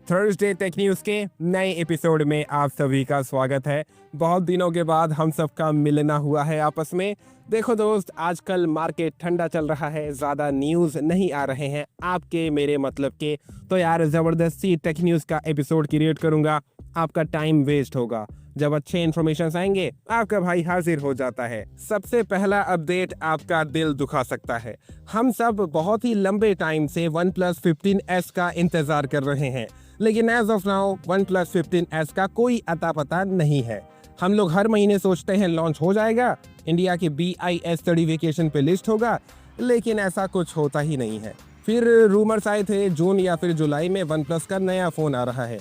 Thursday tech news के नए episode में आप सभी का स्वागत है। बहुत दिनों के बाद हम सबका मिलना हुआ है आपस में। देखो दोस्त, आजकल मार्केट ठंडा चल रहा है, ज़्यादा न्यूज़ नहीं आ रहे हैं आपके मेरे मतलब के, तो यार ज़बरदस्ती टेक न्यूज़ का एपिसोड क्रिएट करूंगा। आपका टाइम वेस्ट होगा। जब अच्छे इन्फॉर्मेशन आएंगे आपका भाई हाजिर हो जाता है। सबसे पहला अपडेट आपका दिल दुखा सकता है। हम सब बहुत ही लंबे टाइम से OnePlus 15S का इंतजार कर रहे हैं, लेकिन as of now OnePlus 15S का कोई अता पता नहीं है। हम लोग हर महीने सोचते हैं लॉन्च हो जाएगा, इंडिया के BIS सर्टिफिकेशन पे लिस्ट होगा, लेकिन ऐसा कुछ होता ही नहीं है। फिर रूमर्स आए थे जून या फिर जुलाई में OnePlus का नया फ़ोन आ रहा है।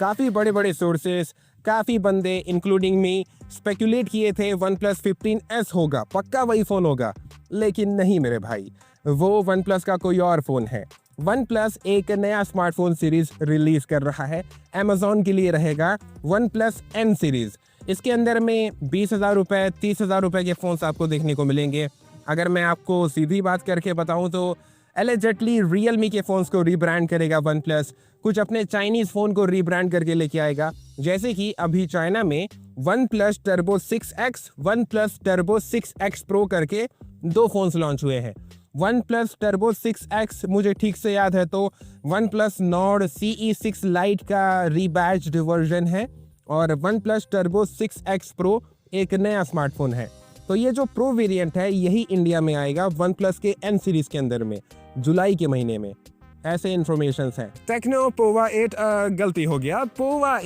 काफ़ी बड़े बड़े सोर्सेस, काफ़ी बंदे इंक्लूडिंग मी स्पेकुलेट किए थे OnePlus 15S होगा, पक्का वही फ़ोन होगा। लेकिन नहीं मेरे भाई, वो OnePlus का कोई और फ़ोन है। OnePlus एक नया स्मार्टफोन सीरीज रिलीज कर रहा है। Amazon के लिए रहेगा OnePlus N सीरीज। इसके अंदर में 20,000 रुपये 30,000 रुपये के फ़ोन्स आपको देखने को मिलेंगे। अगर मैं आपको सीधी बात करके बताऊं तो एलिजेटली Realme के फ़ोन्स को रीब्रांड करेगा OnePlus, कुछ अपने चाइनीज़ फ़ोन को रीब्रांड करके लेके आएगा। जैसे कि अभी चाइना में OnePlus Turbo 6X, OnePlus Turbo 6X Pro करके दो फ़ोन्स लॉन्च हुए हैं। OnePlus Turbo 6X मुझे ठीक से याद है तो OnePlus Nord CE6 Lite का रीबैज्ड वर्जन है, और OnePlus Turbo 6X Pro एक नया स्मार्टफोन है। तो ये जो प्रो वेरिएंट है यही इंडिया में आएगा OnePlus के N सीरीज के अंदर में जुलाई के महीने में। ऐसे इन्फॉर्मेशन है। टेक्नो पोवा 8 गलती हो गया, पोवा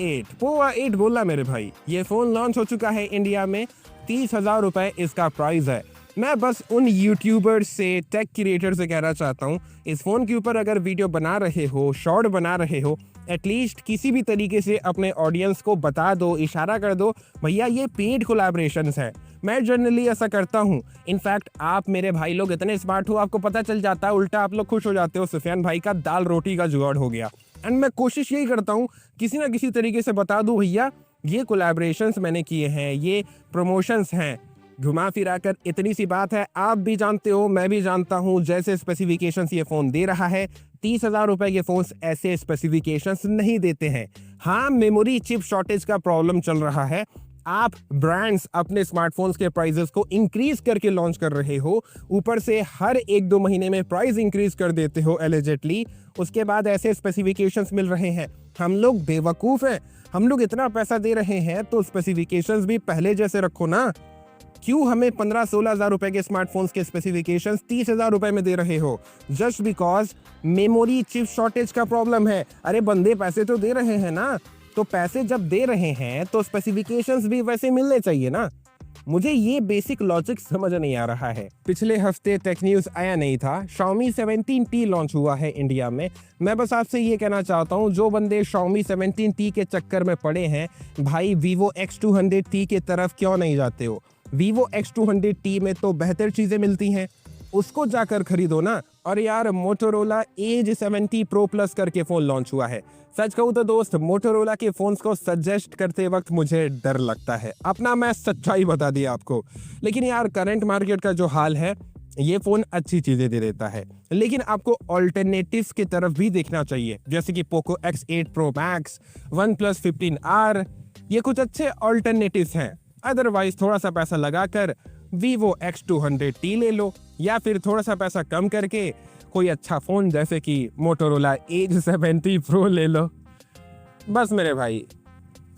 8 बोला मेरे भाई। ये फ़ोन लॉन्च हो चुका है इंडिया में, 30,000 रुपये इसका प्राइस है। मैं बस उन यूट्यूबर्स से, टेक क्रिएटर से कहना चाहता हूँ, इस फ़ोन के ऊपर अगर वीडियो बना रहे हो, शॉर्ट बना रहे हो, एटलीस्ट किसी भी तरीके से अपने ऑडियंस को बता दो, इशारा कर दो भैया ये पेड कोलैबोरेशंस हैं। मैं जनरली ऐसा करता हूँ। इनफैक्ट आप मेरे भाई लोग इतने स्मार्ट हो, आपको पता चल जाता है, उल्टा आप लोग खुश हो जाते हो, सुफियान भाई का दाल रोटी का जुगाड़ हो गया। एंड मैं कोशिश यही करता हूँ किसी ना किसी तरीके से बता दूँ भैया ये कोलैबोरेशंस मैंने किए हैं, ये प्रमोशंस हैं। घुमा फिरा कर इतनी सी बात है, आप भी जानते हो, मैं भी जानता हूँ, जैसे स्पेसिफिकेशंस ये फ़ोन दे रहा है, 30,000 रुपये के फ़ोन्स ऐसे स्पेसिफिकेशंस नहीं देते हैं। हाँ, मेमोरी चिप शॉर्टेज का प्रॉब्लम चल रहा है। आप ब्रांड्स अपने स्मार्टफोन्स के प्राइजेस को इंक्रीज करके लॉन्च कर रहे हो, ऊपर से हर 1-2 महीने में प्राइस इंक्रीज कर देते हो एलिजेटली, उसके बाद ऐसे स्पेसिफिकेशंस मिल रहे हैं। हम लोग बेवकूफ़ हैं, हम लोग इतना पैसा दे रहे हैं तो स्पेसिफिकेशंस भी पहले जैसे रखो ना। क्यों हमें 15-16 हज़ार रुपए के स्मार्टफोन्स के स्पेसिफिकेशंस 30,000 रुपए में दे रहे हो? Just because memory chip shortage का प्रॉब्लम है। अरे बंदे पैसे तो दे रहे हैं ना, तो पैसे जब दे रहे हैं तो स्पेसिफिकेशंस भी वैसे मिलने चाहिए ना। मुझे ये बेसिक लॉजिक समझ नहीं आ रहा है। पिछले हफ्ते टेक न्यूज़ आया नहीं था, Xiaomi 17T लॉन्च हुआ है इंडिया में। मैं बस आपसे ये कहना चाहता हूँ, जो बंदे Xiaomi 17T के चक्कर में पड़े हैं, भाई Vivo X200T के तरफ क्यों नहीं जाते हो? Vivo X200T में तो बेहतर चीज़ें मिलती हैं, उसको जाकर खरीदो ना। और यार Motorola Edge 70 Pro Plus करके फ़ोन लॉन्च हुआ है। सच कहूँ तो दोस्त, Motorola के फ़ोन्स को सजेस्ट करते वक्त मुझे डर लगता है, अपना मैं सच्चाई बता दिया आपको। लेकिन यार करंट मार्केट का जो हाल है, ये फ़ोन अच्छी चीज़ें दे देता है, लेकिन आपको ऑल्टरनेटिव्स की तरफ भी देखना चाहिए, जैसे कि Poco X8 Pro Max, OnePlus 15R, ये कुछ अच्छे ऑल्टरनेटिव्स हैं। अदरवाइज थोड़ा सा पैसा लगाकर Vivo X200T ले लो, या फिर थोड़ा सा पैसा कम करके कोई अच्छा फ़ोन जैसे कि Motorola Edge 70 Pro ले लो। बस मेरे भाई,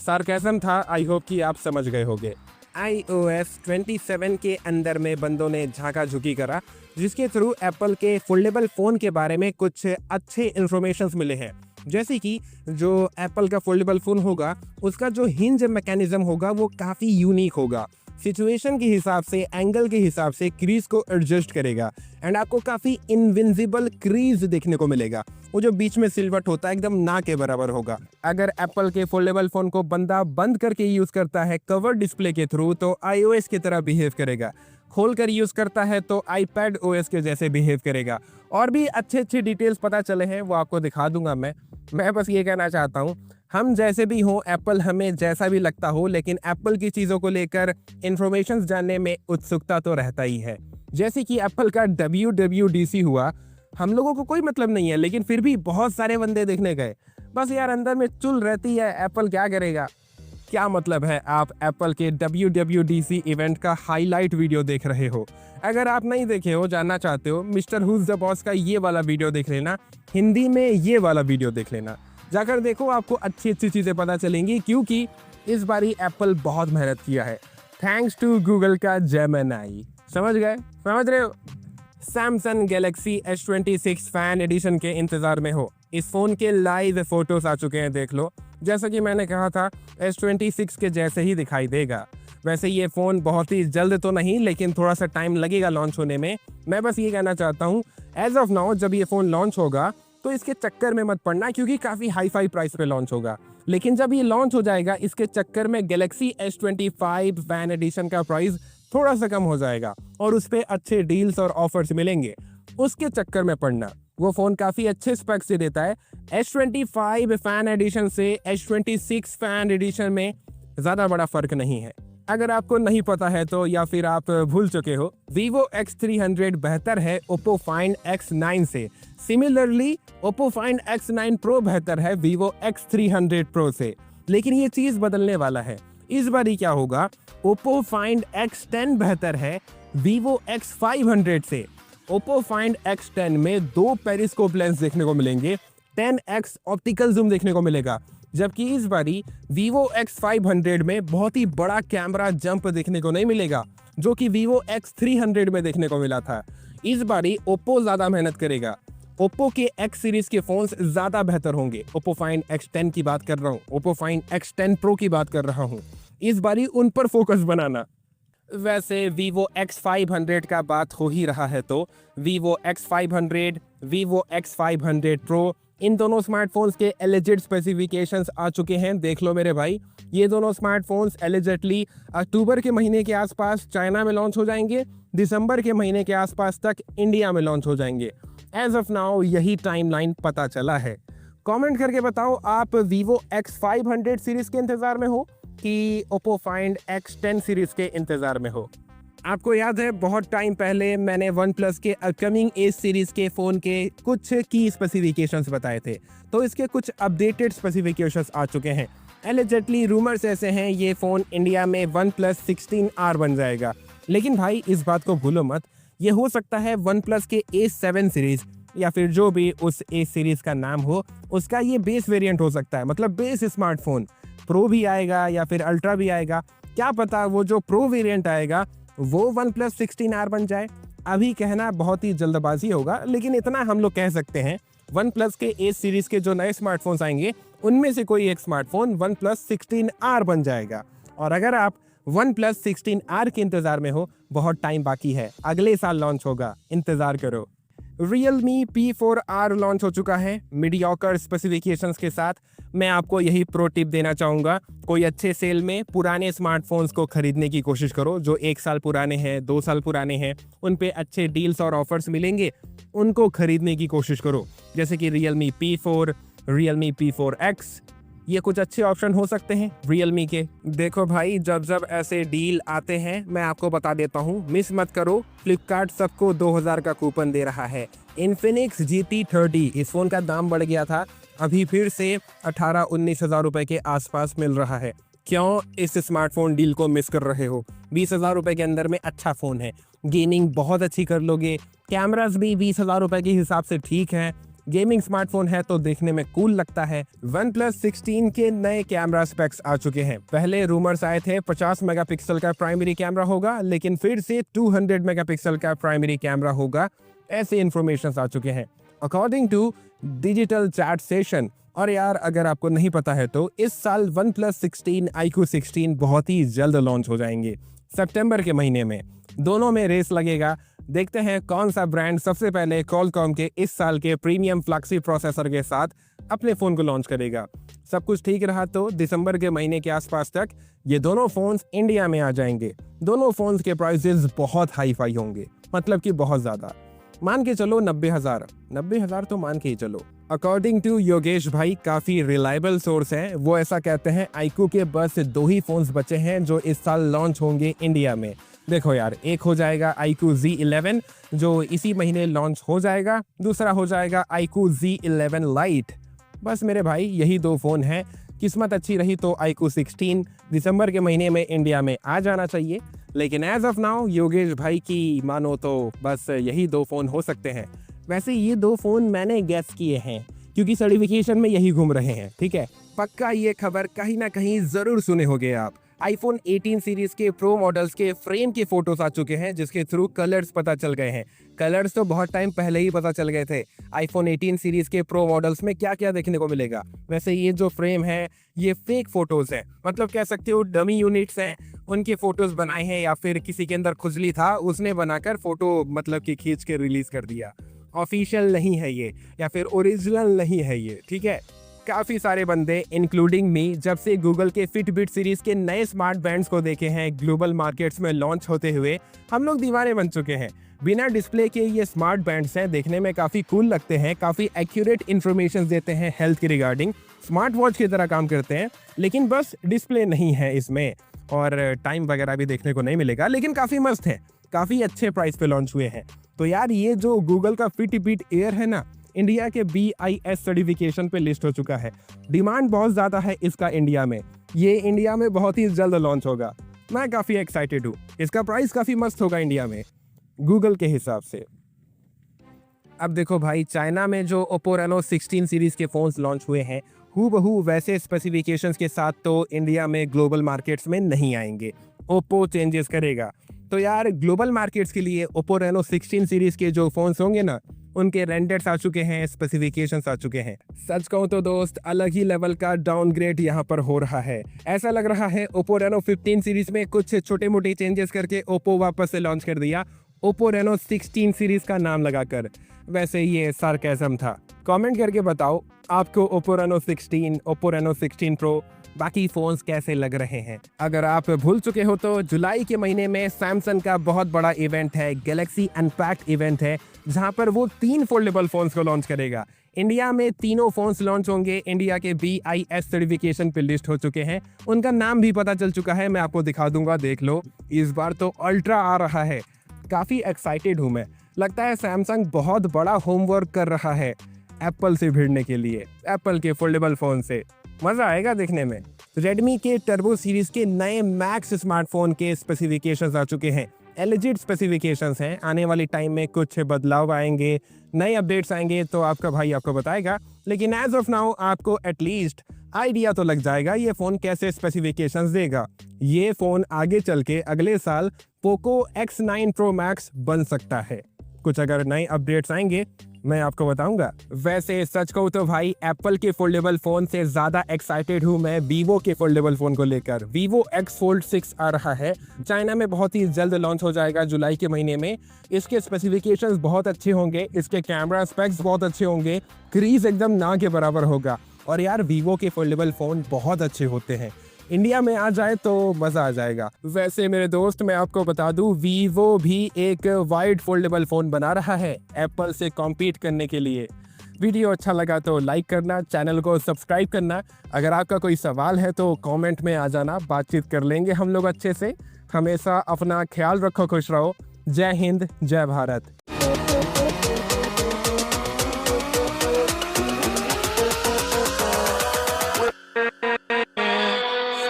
सार्केज़म था, आई होप कि आप समझ गए होंगे। iOS 27 के अंदर में बंदों ने झांका झुकी करा, जिसके थ्रू एप्पल के फोल्डेबल फ़ोन के बारे में कुछ अच्छे इन्फॉर्मेशंस मिले हैं। जैसे कि जो एप्पल का फोल्डेबल फ़ोन होगा, उसका जो हिंज मैकेनिज्म होगा वो काफ़ी यूनिक होगा। सिचुएशन के हिसाब से, एंगल के हिसाब से क्रीज को एडजस्ट करेगा, एंड आपको काफ़ी इनविजिबल क्रीज देखने को मिलेगा। वो जो बीच में सिलवट होता है एकदम ना के बराबर होगा। अगर एप्पल के फोल्डेबल फ़ोन को बंदा बंद करके यूज़ करता है कवर डिस्प्ले के थ्रू, तो iOS की तरह बिहेव करेगा। खोल कर यूज़ करता है तो iPad OS के जैसे बिहेव करेगा। और भी अच्छे डिटेल्स पता चले हैं, वो आपको दिखा दूंगा मैं बस ये कहना चाहता हूँ, हम जैसे भी हों, एप्पल हमें जैसा भी लगता हो, लेकिन एप्पल की चीज़ों को लेकर इन्फॉर्मेशन जानने में उत्सुकता तो रहता ही है। जैसे कि एप्पल का WWDC हुआ, हम लोगों को कोई मतलब नहीं है, लेकिन फिर भी बहुत सारे बंदे देखने गए। बस यार अंदर में चुल रहती है, एप्पल क्या करेगा। क्या मतलब है आप एप्पल के WWDC इवेंट का हाईलाइट वीडियो देख रहे हो? अगर आप नहीं देखे हो, जानना चाहते हो, मिस्टर हुज द बॉस का ये वाला वीडियो देख लेना, हिंदी में ये वाला वीडियो देख लेना, जाकर देखो, आपको अच्छी अच्छी चीज़ें पता चलेंगी, क्योंकि इस बारी एप्पल बहुत मेहनत किया है, थैंक्स टू गूगल का जेमिनी। समझ गए? समझ रहे हो? Samsung Galaxy S26 fan addition के इंतज़ार में हो। इस फ़ोन के लाइव फोटोज आ चुके हैं, देख लो। जैसा कि मैंने कहा था, S26 के जैसे ही दिखाई देगा। वैसे ये फ़ोन बहुत ही जल्द तो नहीं, लेकिन थोड़ा सा टाइम लगेगा लॉन्च होने में। मैं बस ये कहना चाहता हूँ, एज ऑफ नाउ जब ये फ़ोन लॉन्च होगा तो इसके चक्कर में मत पड़ना, क्योंकि काफ़ी हाई फाई प्राइस पे लॉन्च होगा। लेकिन जब ये लॉन्च हो जाएगा, इसके चक्कर में गैलेक्सी S25 फैन एडिशन का प्राइस थोड़ा सा कम हो जाएगा और उस पर अच्छे डील्स और ऑफर्स मिलेंगे। उसके चक्कर में पड़ना। वो फ़ोन काफ़ी अच्छे स्पेक्स से देता है। S25 फैन एडिशन से S26 फैन एडिशन में ज़्यादा बड़ा फ़र्क नहीं है। अगर आपको नहीं पता है तो, या फिर आप भूल चुके हो, Vivo X300 बेहतर है Oppo Find X9 से। Similarly Oppo Find X9 Pro बेहतर है Vivo X300 Pro से। लेकिन ये चीज़ बदलने वाला है। इस बार ही क्या होगा, Oppo Find X10 बेहतर है Vivo X500 से। Oppo Find X10 में 2 पेरिस्कोप लेंस देखने को मिलेंगे, 10x ऑप्टिकल जूम देखने को मिलेगा, जबकि इस बारी Vivo X500 में बहुत ही बड़ा कैमरा जंप देखने को नहीं मिलेगा, जो कि Vivo X300 में देखने को मिला था। इस बारी Oppo ज़्यादा मेहनत करेगा। Oppo के X सीरीज के फोन्स ज़्यादा बेहतर होंगे। Oppo Find X10 की बात कर रहा हूँ, Oppo Find X10 Pro की बात कर रहा हूँ। इस बारी उन पर फोकस बनाना। वैसे Vivo X500 का बात हो ही रहा है तो Vivo X500, Vivo X500 Pro, इन दोनों स्मार्टफोन्स के एलिजिड स्पेसिफिकेशंस आ चुके हैं। देख लो मेरे भाई, ये दोनों स्मार्टफोन्स एलिजिडली अक्टूबर के महीने के आसपास चाइना में लॉन्च हो जाएंगे, दिसंबर के महीने के आसपास तक इंडिया में लॉन्च हो जाएंगे। एज ऑफ नाउ यही टाइमलाइन पता चला है। कमेंट करके बताओ, आप Vivo X500 सीरीज के इंतज़ार में हो कि Oppo Find X10 सीरीज के इंतज़ार में हो। आपको याद है, बहुत टाइम पहले मैंने OnePlus के अपकमिंग एज सीरीज के फ़ोन के कुछ की स्पेसिफिकेशंस बताए थे, तो इसके कुछ अपडेटेड स्पेसिफिकेशंस आ चुके हैं। एलिजिडली रूमर्स ऐसे हैं ये फ़ोन इंडिया में OnePlus 16R बन जाएगा। लेकिन भाई इस बात को भूलो मत, ये हो सकता है OnePlus के A7 सीरीज़ या फिर जो भी उस ए सीरीज़ का नाम हो, उसका ये बेस वेरिएंट हो सकता है, मतलब बेस स्मार्टफोन। प्रो भी आएगा या फिर अल्ट्रा भी आएगा, क्या पता वो जो प्रो वेरिएंट आएगा वो OnePlus 16R बन जाए। अभी कहना बहुत ही जल्दबाजी होगा, लेकिन इतना हम लोग कह सकते हैं, OnePlus के ए सीरीज़ के जो नए स्मार्टफोन्स आएंगे उनमें से कोई एक स्मार्टफोन OnePlus 16R बन जाएगा। और अगर आप OnePlus 16R के इंतज़ार में हो, बहुत टाइम बाकी है, अगले साल लॉन्च होगा, इंतज़ार करो। Realme P4R लॉन्च हो चुका है मीडियोकर स्पेसिफिकेशंस के साथ। मैं आपको यही प्रो टिप देना चाहूँगा, कोई अच्छे सेल में पुराने स्मार्टफोन्स को खरीदने की कोशिश करो, जो 1 साल पुराने हैं, 2 साल पुराने हैं, उन पे अच्छे डील्स और ऑफर्स मिलेंगे, उनको खरीदने की कोशिश करो। जैसे कि Realme P4, Realme P4X, ये कुछ अच्छे ऑप्शन हो सकते हैं Realme के। देखो भाई, जब जब ऐसे डील आते हैं मैं आपको बता देता हूँ, मिस मत करो। फ्लिपकार्ट सबको 2000 का कूपन दे रहा है। Infinix GT30, इस फ़ोन का दाम बढ़ गया था, अभी फिर से 18-19 हज़ार रुपये के आसपास मिल रहा है। क्यों इस स्मार्टफोन डील को मिस कर रहे हो? 20 हज़ार रुपये के अंदर में अच्छा फ़ोन है, गेमिंग बहुत अच्छी कर लोगे, कैमराज भी 20 हज़ार रुपये के हिसाब से ठीक है, गेमिंग स्मार्टफोन है तो देखने में कूल लगता है। OnePlus 16 के नए कैमरा स्पेक्स आ चुके हैं। पहले रूमर्स आए थे 50 मेगापिक्सल का प्राइमरी कैमरा होगा, लेकिन फिर से 200 मेगापिक्सल का प्राइमरी कैमरा होगा, ऐसे इन्फॉर्मेशन आ चुके हैं according to digital chat session. और यार अगर आपको नहीं पता है तो इस साल OnePlus 16, iQOO 16 बहुत ही जल्द लॉन्च हो जाएंगे, सितंबर के महीने में। दोनों में रेस लगेगा, देखते हैं कौन सा ब्रांड सबसे पहले Qualcomm के इस साल के प्रीमियम फ्लैगशिप प्रोसेसर के साथ अपने फ़ोन को लॉन्च करेगा। सब कुछ ठीक रहा तो दिसंबर के महीने के आसपास तक ये दोनों फ़ोन्स इंडिया में आ जाएंगे। दोनों फ़ोन्स के प्राइसेस बहुत हाई फाई होंगे, मतलब कि बहुत ज़्यादा। मान के चलो 90,000 तो मान के ही चलो। अकॉर्डिंग टू योगेश भाई, काफ़ी रिलायबल सोर्स है, वो ऐसा कहते हैं iQOO के बस 2 ही फ़ोन्स बचे हैं जो इस साल लॉन्च होंगे इंडिया में। देखो यार, एक हो जाएगा iQOO Z11 जो इसी महीने लॉन्च हो जाएगा, दूसरा हो जाएगा iQOO Z11 Lite बस मेरे भाई यही दो फ़ोन हैं। किस्मत अच्छी रही तो iQOO 16 दिसंबर के महीने में इंडिया में आ जाना चाहिए, लेकिन एज ऑफ नाउ योगेश भाई की मानो तो बस यही दो फ़ोन हो सकते हैं। वैसे ये दो फ़ोन मैंने गेस किए हैं क्योंकि सर्टिफिकेशन में यही घूम रहे हैं, ठीक है। पक्का ये खबर कहीं ना कहीं ज़रूर सुने होंगे आप। आईफोन 18 सीरीज के प्रो मॉडल्स के फ्रेम के फोटोज आ चुके हैं जिसके थ्रू कलर्स पता चल गए हैं। कलर्स तो बहुत टाइम पहले ही पता चल गए थे। आईफोन 18 सीरीज के प्रो मॉडल्स में क्या क्या देखने को मिलेगा। वैसे ये जो फ्रेम है ये फेक फोटोज है, मतलब कह सकते हो डमी यूनिट्स हैं, उनके फोटोज बनाए हैं या फिर किसी के अंदर खुजली था उसने बनाकर फोटो मतलब कि खींच के रिलीज कर दिया। ऑफिशियल नहीं है ये या फिर ओरिजिनल नहीं है ये, ठीक है। काफ़ी सारे बंदे इंक्लूडिंग मी जब से गूगल के फिटबिट सीरीज के नए स्मार्ट बैंड्स को देखे हैं ग्लोबल मार्केट्स में लॉन्च होते हुए, हम लोग दीवाने बन चुके हैं। बिना डिस्प्ले के ये स्मार्ट बैंड्स हैं, देखने में काफ़ी कूल लगते हैं, काफ़ी एक्यूरेट इन्फॉर्मेशन देते हैं हेल्थ के रिगार्डिंग, स्मार्ट वॉच की तरह काम करते हैं, लेकिन बस डिस्प्ले नहीं है इसमें और टाइम वगैरह भी देखने को नहीं मिलेगा, लेकिन काफ़ी मस्त है, काफ़ी अच्छे प्राइस पे लॉन्च हुए हैं। तो यार ये जो गूगल का फिटबिट एयर है ना, इंडिया के BIS सर्टिफिकेशन पे लिस्ट हो चुका है। डिमांड बहुत ज़्यादा है इसका इंडिया में, ये इंडिया में बहुत ही जल्द लॉन्च होगा। मैं काफ़ी एक्साइटेड हूँ, इसका प्राइस काफ़ी मस्त होगा इंडिया में गूगल के हिसाब से। अब देखो भाई, चाइना में जो ओप्पो रेनो 16 सीरीज़ के फ़ोन्स लॉन्च हुए हैं हूबहू वैसे स्पेसिफिकेशंस के साथ तो इंडिया में ग्लोबल मार्केट्स में नहीं आएंगे, ओप्पो चेंजेस करेगा। तो यार ग्लोबल मार्केट्स के लिए ओप्पो रेनो 16 सीरीज़ के जो फ़ोन्स होंगे ना, उनके रेंडर्स आ चुके हैं, स्पेसिफिकेशंस आ चुके हैं। सच कहूँ तो दोस्त अलग ही लेवल का डाउनग्रेड यहाँ पर हो रहा है। ऐसा लग रहा है ओप्पो रेनो 15 सीरीज में कुछ छोटे मोटे चेंजेस करके ओप्पो वापस से लॉन्च कर दिया, ओप्पो रेनो 16 सीरीज का नाम लगाकर। वैसे ये सार्केज़म था। कमेंट करके बताओ आपको Oppo Reno 16, Oppo Reno 16 pro बाकी फ़ोन्स कैसे लग रहे हैं। अगर आप भूल चुके हो तो जुलाई के महीने में सैमसंग का बहुत बड़ा इवेंट है, गैलेक्सी अनपैक्ड इवेंट है, जहां पर वो 3 फोल्डेबल फ़ोन्स को लॉन्च करेगा। इंडिया में तीनों फ़ोन्स लॉन्च होंगे, इंडिया के BIS सर्टिफिकेशन पे लिस्ट हो चुके हैं, उनका नाम भी पता चल चुका है, मैं आपको दिखा दूंगा, देख लो। इस बार तो अल्ट्रा आ रहा है, काफ़ी एक्साइटेड हूँ मैं। लगता है सैमसंग बहुत बड़ा होमवर्क कर रहा है एप्पल से भिड़ने के लिए, एप्पल के फोल्डेबल फ़ोन से। मज़ा आएगा देखने में। रेडमी के टर्बो सीरीज़ के नए मैक्स स्मार्टफोन के स्पेसिफिकेशंस आ चुके हैं, एलिजिट स्पेसिफिकेशंस हैं। आने वाली टाइम में कुछ बदलाव आएंगे, नए अपडेट्स आएंगे तो आपका भाई आपको बताएगा, लेकिन एज ऑफ नाउ आपको एटलीस्ट आइडिया तो लग जाएगा ये फ़ोन कैसे स्पेसिफिकेशंस देगा। ये फ़ोन आगे चल के अगले साल पोको X9 Pro Max बन सकता है। कुछ अगर नए अपडेट्स आएंगे मैं आपको बताऊंगा। वैसे सच कहूँ तो भाई एप्पल के फोल्डेबल फ़ोन से ज़्यादा एक्साइटेड हूँ मैं वीवो के फोल्डेबल फ़ोन को लेकर। वीवो X Fold 6 आ रहा है, चाइना में बहुत ही जल्द लॉन्च हो जाएगा जुलाई के महीने में। इसके स्पेसिफिकेशंस बहुत अच्छे होंगे, इसके कैमरा स्पेक्स बहुत अच्छे होंगे, क्रीज एकदम ना के बराबर होगा। और यार वीवो के फोल्डेबल फ़ोन बहुत अच्छे होते हैं, इंडिया में आ जाए तो मज़ा आ जाएगा। वैसे मेरे दोस्त मैं आपको बता दूं, वीवो भी एक वाइड फोल्डेबल फ़ोन बना रहा है एप्पल से कॉम्पीट करने के लिए। वीडियो अच्छा लगा तो लाइक करना, चैनल को सब्सक्राइब करना। अगर आपका कोई सवाल है तो कमेंट में आ जाना, बातचीत कर लेंगे हम लोग अच्छे से। हमेशा अपना ख्याल रखो, खुश रहो। जय हिंद, जय भारत।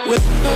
with